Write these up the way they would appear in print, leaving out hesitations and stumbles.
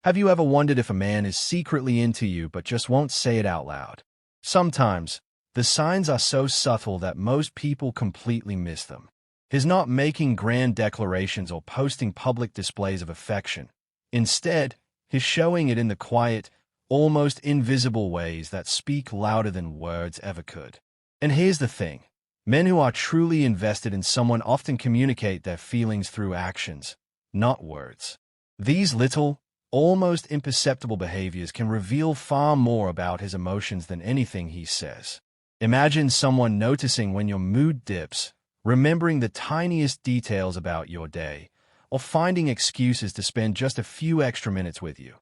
Have you ever wondered if a man is secretly into you but just won't say it out loud? Sometimes, the signs are so subtle that most people completely miss them. He's not making grand declarations or posting public displays of affection. Instead, he's showing it in the quiet, almost invisible ways that speak louder than words ever could. And here's the thing. Men who are truly invested in someone often communicate their feelings through actions, not words. These little, almost imperceptible behaviors can reveal far more about his emotions than anything he says. Imagine someone noticing when your mood dips, remembering the tiniest details about your day, or finding excuses to spend just a few extra minutes with you,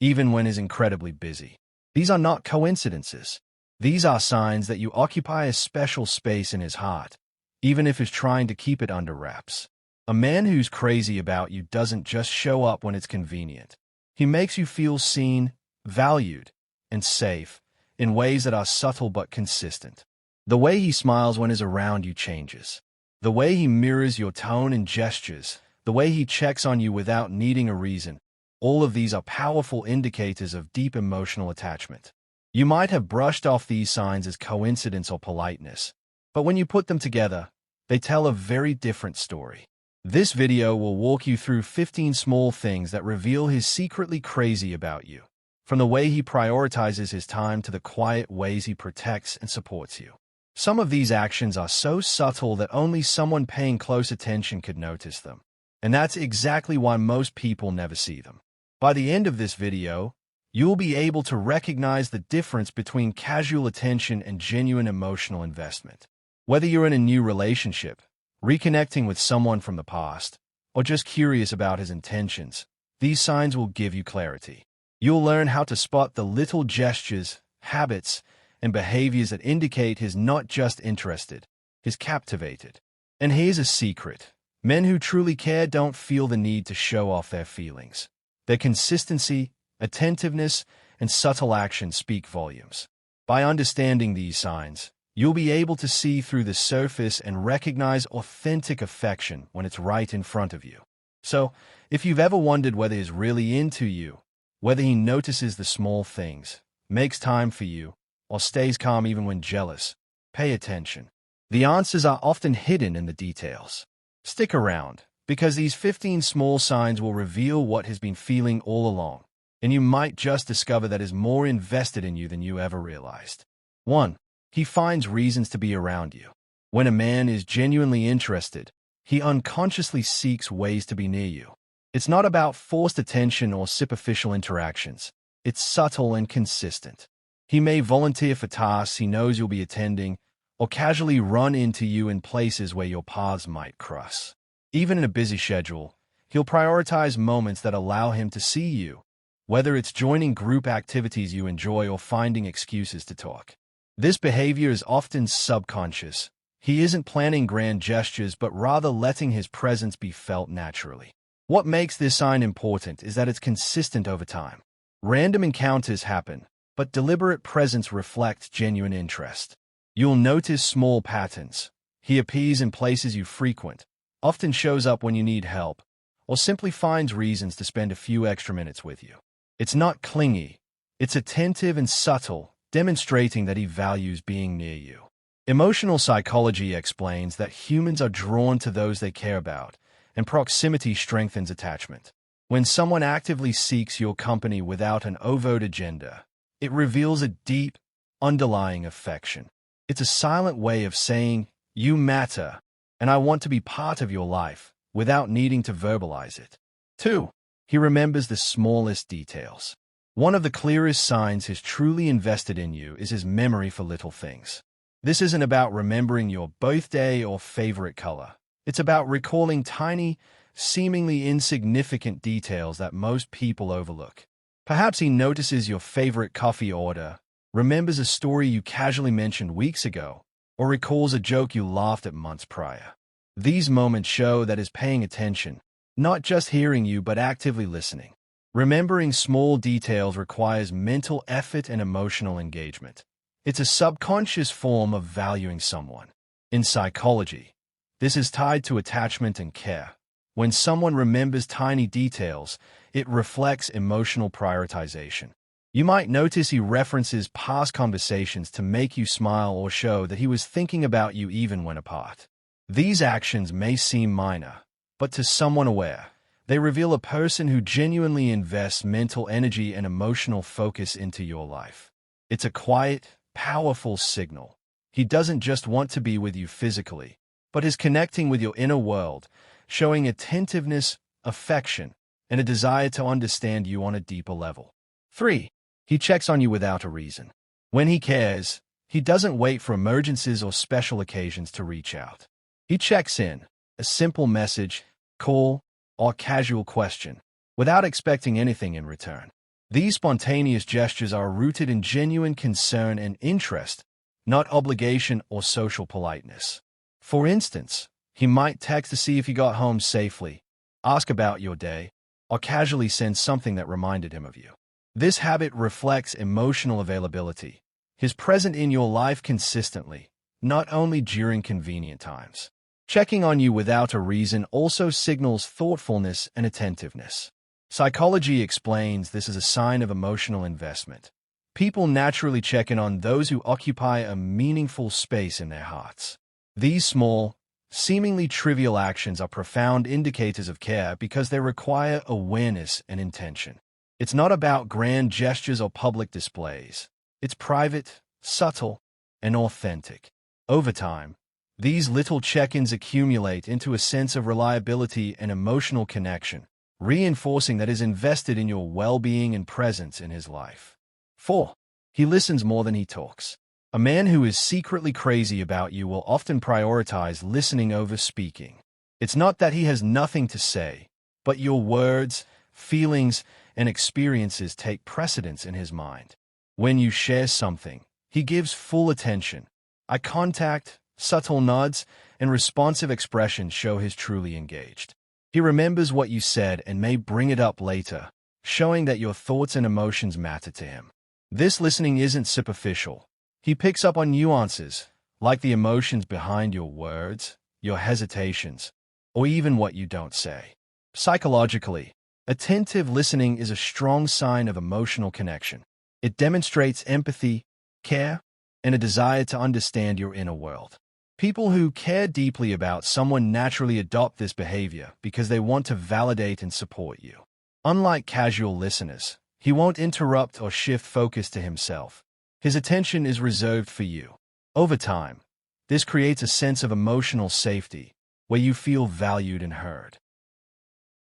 even when he's incredibly busy. These are not coincidences. These are signs that you occupy a special space in his heart, even if he's trying to keep it under wraps. A man who's crazy about you doesn't just show up when it's convenient. He makes you feel seen, valued, and safe in ways that are subtle but consistent. The way he smiles when he's around you changes. The way he mirrors your tone and gestures, the way he checks on you without needing a reason, all of these are powerful indicators of deep emotional attachment. You might have brushed off these signs as coincidence or politeness, but when you put them together, they tell a very different story. This video will walk you through 15 small things that reveal he's secretly crazy about you, from the way he prioritizes his time to the quiet ways he protects and supports you. Some of these actions are so subtle that only someone paying close attention could notice them, and that's exactly why most people never see them. By the end of this video, you'll be able to recognize the difference between casual attention and genuine emotional investment. Whether you're in a new relationship, reconnecting with someone from the past, or just curious about his intentions, these signs will give you clarity. You'll learn how to spot the little gestures, habits, and behaviors that indicate he's not just interested, he's captivated. And here's a secret. Men who truly care don't feel the need to show off their feelings. Their consistency, attentiveness, and subtle action speak volumes. By understanding these signs, you'll be able to see through the surface and recognize authentic affection when it's right in front of you. So, if you've ever wondered whether he's really into you, whether he notices the small things, makes time for you, or stays calm even when jealous, pay attention. The answers are often hidden in the details. Stick around, because these 15 small signs will reveal what he's been feeling all along, and you might just discover that he's more invested in you than you ever realized. 1. He finds reasons to be around you. When a man is genuinely interested, he unconsciously seeks ways to be near you. It's not about forced attention or superficial interactions. It's subtle and consistent. He may volunteer for tasks he knows you'll be attending, or casually run into you in places where your paths might cross. Even in a busy schedule, he'll prioritize moments that allow him to see you, whether it's joining group activities you enjoy or finding excuses to talk. This behavior is often subconscious. He isn't planning grand gestures, but rather letting his presence be felt naturally. What makes this sign important is that it's consistent over time. Random encounters happen, but deliberate presence reflects genuine interest. You'll notice small patterns. He appears in places you frequent, often shows up when you need help, or simply finds reasons to spend a few extra minutes with you. It's not clingy. It's attentive and subtle, demonstrating that he values being near you. Emotional psychology explains that humans are drawn to those they care about, and proximity strengthens attachment. When someone actively seeks your company without an overt agenda, it reveals a deep, underlying affection. It's a silent way of saying, "You matter, and I want to be part of your life," without needing to verbalize it. 2. He remembers the smallest details. One of the clearest signs he's truly invested in you is his memory for little things. This isn't about remembering your birthday or favorite color. It's about recalling tiny, seemingly insignificant details that most people overlook. Perhaps he notices your favorite coffee order, remembers a story you casually mentioned weeks ago, or recalls a joke you laughed at months prior. These moments show that he's paying attention, not just hearing you but actively listening. Remembering small details requires mental effort and emotional engagement. It's a subconscious form of valuing someone. In psychology, this is tied to attachment and care. When someone remembers tiny details, it reflects emotional prioritization. You might notice he references past conversations to make you smile or show that he was thinking about you even when apart. These actions may seem minor, but to someone aware, they reveal a person who genuinely invests mental energy and emotional focus into your life. It's a quiet, powerful signal. He doesn't just want to be with you physically, but is connecting with your inner world, showing attentiveness, affection, and a desire to understand you on a deeper level. 3. He checks on you without a reason. When he cares, he doesn't wait for emergencies or special occasions to reach out. He checks in, a simple message, call, or casual question, without expecting anything in return. These spontaneous gestures are rooted in genuine concern and interest, not obligation or social politeness. For instance, he might text to see if you got home safely, ask about your day, or casually send something that reminded him of you. This habit reflects emotional availability. He's present in your life consistently, not only during convenient times. Checking on you without a reason also signals thoughtfulness and attentiveness. Psychology explains this as a sign of emotional investment. People naturally check in on those who occupy a meaningful space in their hearts. These small, seemingly trivial actions are profound indicators of care because they require awareness and intention. It's not about grand gestures or public displays. It's private, subtle, and authentic. Over time, these little check-ins accumulate into a sense of reliability and emotional connection, reinforcing that is invested in your well-being and presence in his life. 4. He listens more than he talks. A man who is secretly crazy about you will often prioritize listening over speaking. It's not that he has nothing to say, but your words, feelings, and experiences take precedence in his mind. When you share something, he gives full attention. Eye contact, subtle nods, and responsive expressions show he's truly engaged. He remembers what you said and may bring it up later, showing that your thoughts and emotions matter to him. This listening isn't superficial. He picks up on nuances, like the emotions behind your words, your hesitations, or even what you don't say. Psychologically, attentive listening is a strong sign of emotional connection. It demonstrates empathy, care, and a desire to understand your inner world. People who care deeply about someone naturally adopt this behavior because they want to validate and support you. Unlike casual listeners, he won't interrupt or shift focus to himself. His attention is reserved for you. Over time, this creates a sense of emotional safety, where you feel valued and heard.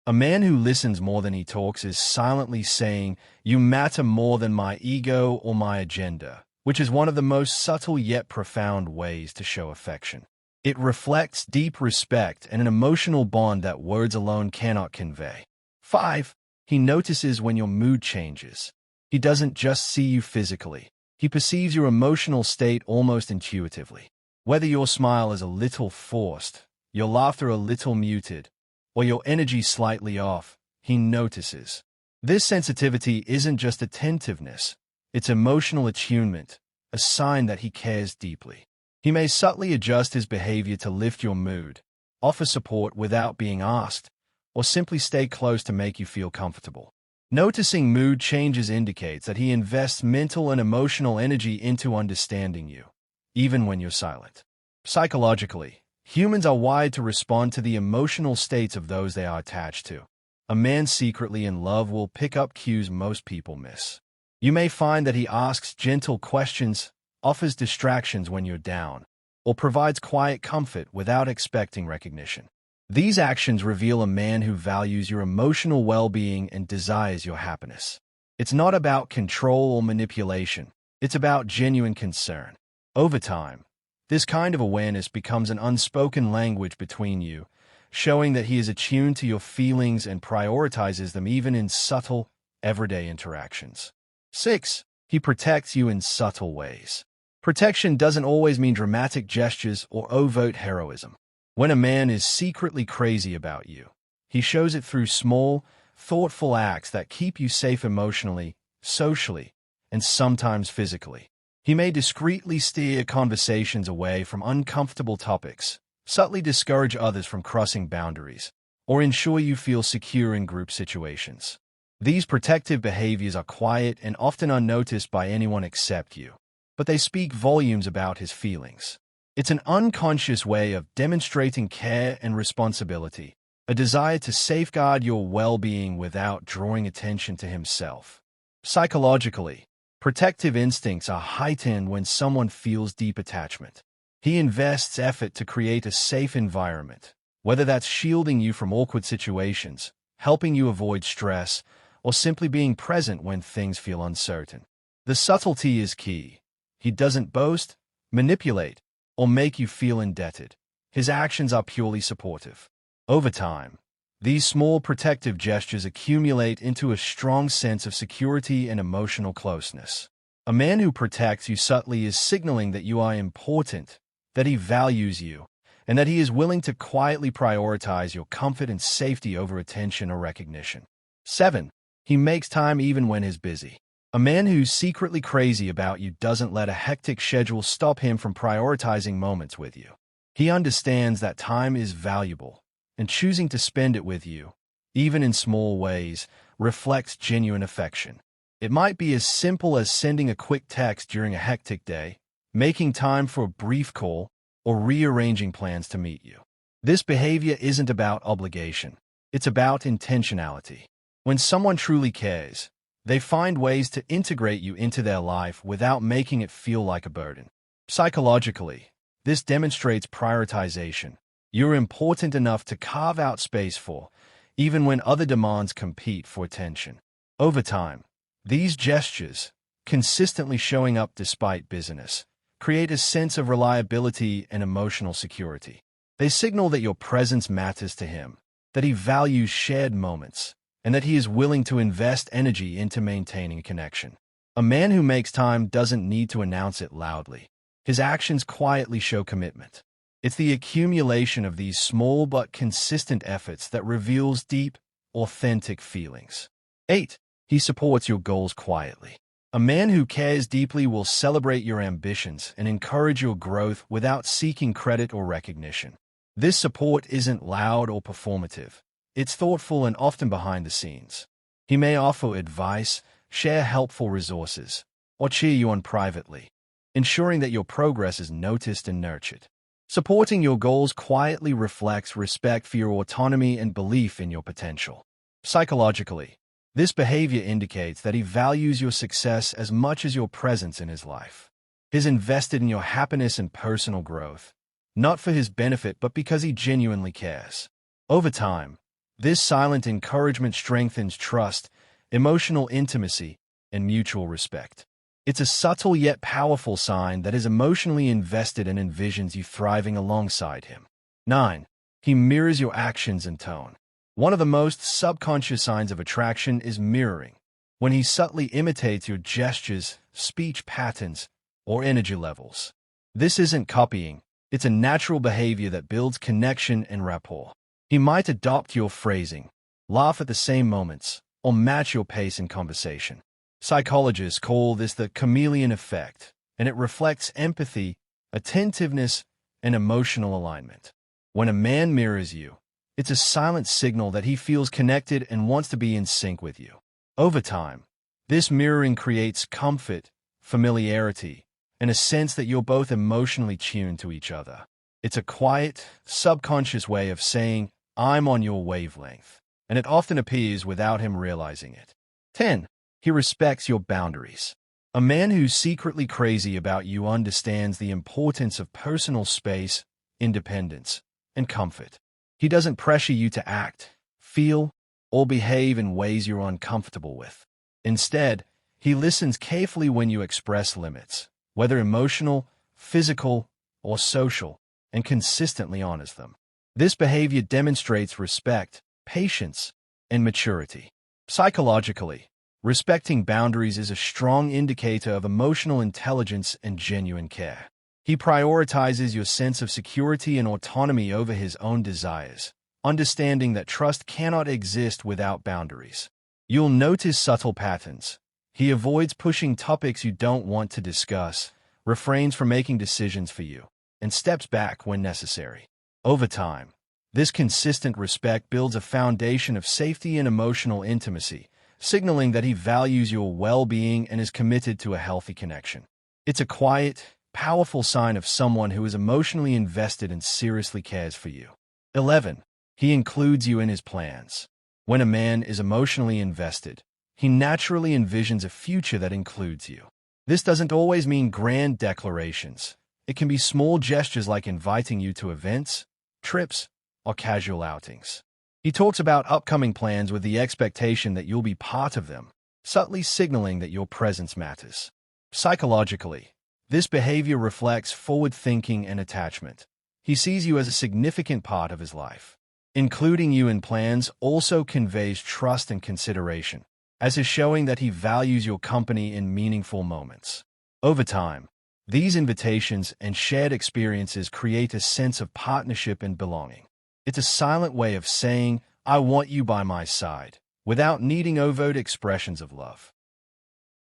A man who listens more than he talks is silently saying, "You matter more than my ego or my agenda," which is one of the most subtle yet profound ways to show affection. It reflects deep respect and an emotional bond that words alone cannot convey. 5. He notices when your mood changes. He doesn't just see you physically. He perceives your emotional state almost intuitively. Whether your smile is a little forced, your laughter a little muted, or your energy slightly off, he notices. This sensitivity isn't just attentiveness, it's emotional attunement, a sign that he cares deeply. He may subtly adjust his behavior to lift your mood, offer support without being asked, or simply stay close to make you feel comfortable. Noticing mood changes indicates that he invests mental and emotional energy into understanding you, even when you're silent. Psychologically, humans are wired to respond to the emotional states of those they are attached to. A man secretly in love will pick up cues most people miss. You may find that he asks gentle questions, offers distractions when you're down, or provides quiet comfort without expecting recognition. These actions reveal a man who values your emotional well-being and desires your happiness. It's not about control or manipulation. It's about genuine concern. Over time, this kind of awareness becomes an unspoken language between you, showing that he is attuned to your feelings and prioritizes them even in subtle, everyday interactions. 6. He protects you in subtle ways. Protection doesn't always mean dramatic gestures or overt heroism. When a man is secretly crazy about you, he shows it through small, thoughtful acts that keep you safe emotionally, socially, and sometimes physically. He may discreetly steer conversations away from uncomfortable topics, subtly discourage others from crossing boundaries, or ensure you feel secure in group situations. These protective behaviors are quiet and often unnoticed by anyone except you, but they speak volumes about his feelings. It's an unconscious way of demonstrating care and responsibility, a desire to safeguard your well-being without drawing attention to himself. Psychologically, protective instincts are heightened when someone feels deep attachment. He invests effort to create a safe environment, whether that's shielding you from awkward situations, helping you avoid stress, or simply being present when things feel uncertain. The subtlety is key. He doesn't boast, manipulate, or make you feel indebted. His actions are purely supportive. Over time, these small protective gestures accumulate into a strong sense of security and emotional closeness. A man who protects you subtly is signaling that you are important, that he values you, and that he is willing to quietly prioritize your comfort and safety over attention or recognition. 7. He makes time even when he's busy. A man who's secretly crazy about you doesn't let a hectic schedule stop him from prioritizing moments with you. He understands that time is valuable, and choosing to spend it with you, even in small ways, reflects genuine affection. It might be as simple as sending a quick text during a hectic day, making time for a brief call, or rearranging plans to meet you. This behavior isn't about obligation. It's about intentionality. When someone truly cares, they find ways to integrate you into their life without making it feel like a burden. Psychologically, this demonstrates prioritization. You're important enough to carve out space for, even when other demands compete for attention. Over time, these gestures, consistently showing up despite busyness, create a sense of reliability and emotional security. They signal that your presence matters to him, that he values shared moments, and that he is willing to invest energy into maintaining a connection. A man who makes time doesn't need to announce it loudly. His actions quietly show commitment. It's the accumulation of these small but consistent efforts that reveals deep, authentic feelings. 8. He supports your goals quietly. A man who cares deeply will celebrate your ambitions and encourage your growth without seeking credit or recognition. This support isn't loud or performative. It's thoughtful and often behind the scenes. He may offer advice, share helpful resources, or cheer you on privately, ensuring that your progress is noticed and nurtured. Supporting your goals quietly reflects respect for your autonomy and belief in your potential. Psychologically, this behavior indicates that he values your success as much as your presence in his life. He's invested in your happiness and personal growth, not for his benefit but because he genuinely cares. Over time, this silent encouragement strengthens trust, emotional intimacy, and mutual respect. It's a subtle yet powerful sign that is emotionally invested and envisions you thriving alongside him. 9. He mirrors your actions and tone. One of the most subconscious signs of attraction is mirroring, when he subtly imitates your gestures, speech patterns, or energy levels. This isn't copying, it's a natural behavior that builds connection and rapport. He might adopt your phrasing, laugh at the same moments, or match your pace in conversation. Psychologists call this the chameleon effect, and it reflects empathy, attentiveness, and emotional alignment. When a man mirrors you, it's a silent signal that he feels connected and wants to be in sync with you. Over time, this mirroring creates comfort, familiarity, and a sense that you're both emotionally tuned to each other. It's a quiet, subconscious way of saying, "I'm on your wavelength," and it often appears without him realizing it. 10. He respects your boundaries. A man who's secretly crazy about you understands the importance of personal space, independence, and comfort. He doesn't pressure you to act, feel, or behave in ways you're uncomfortable with. Instead, he listens carefully when you express limits, whether emotional, physical, or social, and consistently honors them. This behavior demonstrates respect, patience, and maturity. Psychologically, respecting boundaries is a strong indicator of emotional intelligence and genuine care. He prioritizes your sense of security and autonomy over his own desires, understanding that trust cannot exist without boundaries. You'll notice subtle patterns. He avoids pushing topics you don't want to discuss, refrains from making decisions for you, and steps back when necessary. Over time, This consistent respect builds a foundation of safety and emotional intimacy, signaling that he values your well-being and is committed to a healthy connection. It's a quiet, powerful sign of someone who is emotionally invested and seriously cares for you. 11. He includes you in his plans. When a man is emotionally invested, he naturally envisions a future that includes you. This doesn't always mean grand declarations. It can be small gestures like inviting you to events, trips, or casual outings. He talks about upcoming plans with the expectation that you'll be part of them, subtly signaling that your presence matters. Psychologically, this behavior reflects forward thinking and attachment. He sees you as a significant part of his life. Including you in plans also conveys trust and consideration, as is showing that he values your company in meaningful moments. Over time, these invitations and shared experiences create a sense of partnership and belonging. It's a silent way of saying, "I want you by my side," without needing overt expressions of love.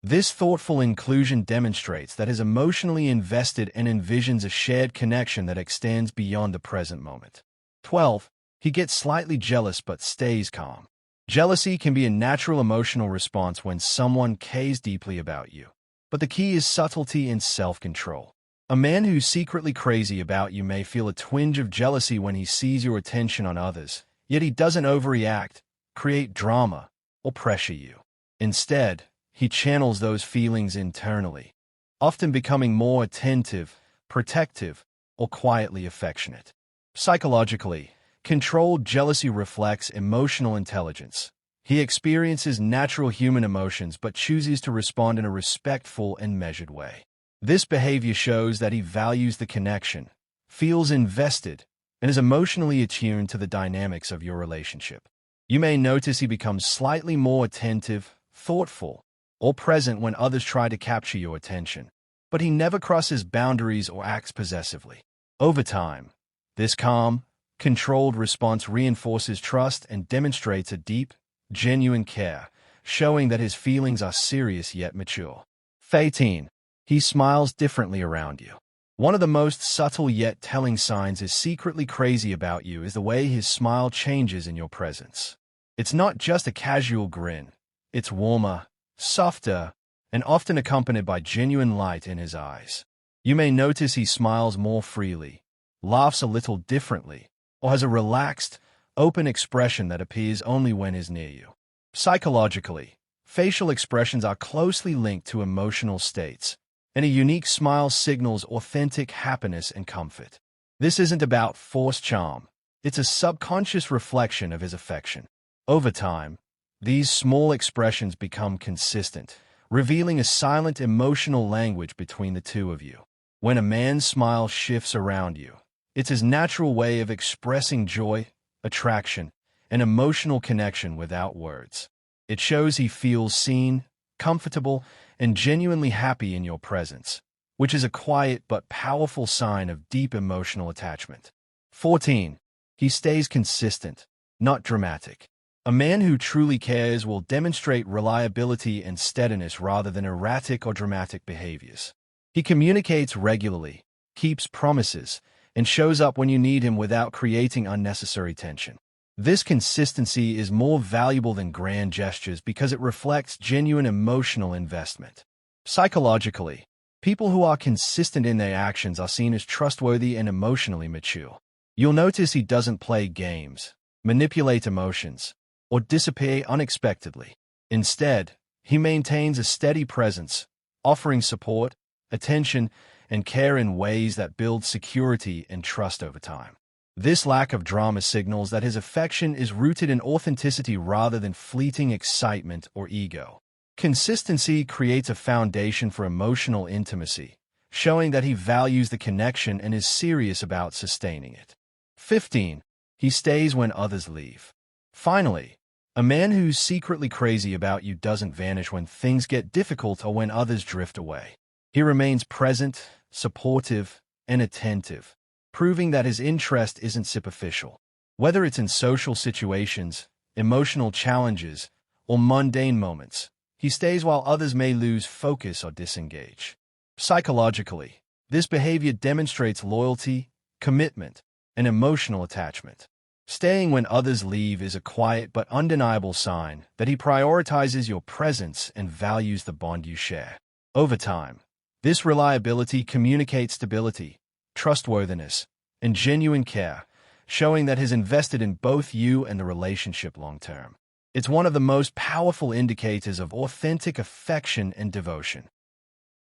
This thoughtful inclusion demonstrates that he is emotionally invested and envisions a shared connection that extends beyond the present moment. 12. He gets slightly jealous but stays calm. Jealousy can be a natural emotional response when someone cares deeply about you. But the key is subtlety and self-control. A man who's secretly crazy about you may feel a twinge of jealousy when he sees your attention on others, yet he doesn't overreact, create drama, or pressure you. Instead, he channels those feelings internally, often becoming more attentive, protective, or quietly affectionate. Psychologically, controlled jealousy reflects emotional intelligence. He experiences natural human emotions but chooses to respond in a respectful and measured way. This behavior shows that he values the connection, feels invested, and is emotionally attuned to the dynamics of your relationship. You may notice he becomes slightly more attentive, thoughtful, or present when others try to capture your attention, but he never crosses boundaries or acts possessively. Over time, this calm, controlled response reinforces trust and demonstrates a deep, genuine care, showing that his feelings are serious yet mature. 13. He smiles differently around you. One of the most subtle yet telling signs he's secretly crazy about you is the way his smile changes in your presence. It's not just a casual grin. It's warmer, softer, and often accompanied by genuine light in his eyes. You may notice he smiles more freely, laughs a little differently, or has a relaxed, open expression that appears only when he's near you. Psychologically, facial expressions are closely linked to emotional states, and a unique smile signals authentic happiness and comfort. This isn't about forced charm. It's a subconscious reflection of his affection. Over time, these small expressions become consistent, revealing a silent emotional language between the two of you. When a man's smile shifts around you, it's his natural way of expressing joy, attraction, and emotional connection without words. It shows he feels seen, comfortable, and genuinely happy in your presence, which is a quiet but powerful sign of deep emotional attachment. 14. He stays consistent, not dramatic. A man who truly cares will demonstrate reliability and steadiness rather than erratic or dramatic behaviors. He communicates regularly, keeps promises, and shows up when you need him without creating unnecessary tension. This consistency is more valuable than grand gestures because it reflects genuine emotional investment. Psychologically, people who are consistent in their actions are seen as trustworthy and emotionally mature. You'll notice he doesn't play games, manipulate emotions, or disappear unexpectedly. Instead, he maintains a steady presence, offering support, attention, and care in ways that build security and trust over time. This lack of drama signals that his affection is rooted in authenticity rather than fleeting excitement or ego. Consistency creates a foundation for emotional intimacy, showing that he values the connection and is serious about sustaining it. 15. He stays when others leave. Finally, a man who's secretly crazy about you doesn't vanish when things get difficult or when others drift away. He remains present, supportive, and attentive, proving that his interest isn't superficial. Whether it's in social situations, emotional challenges, or mundane moments, he stays while others may lose focus or disengage. Psychologically, this behavior demonstrates loyalty, commitment, and emotional attachment. Staying when others leave is a quiet but undeniable sign that he prioritizes your presence and values the bond you share. Over time, this reliability communicates stability, trustworthiness, and genuine care, showing that he's invested in both you and the relationship long term. It's one of the most powerful indicators of authentic affection and devotion.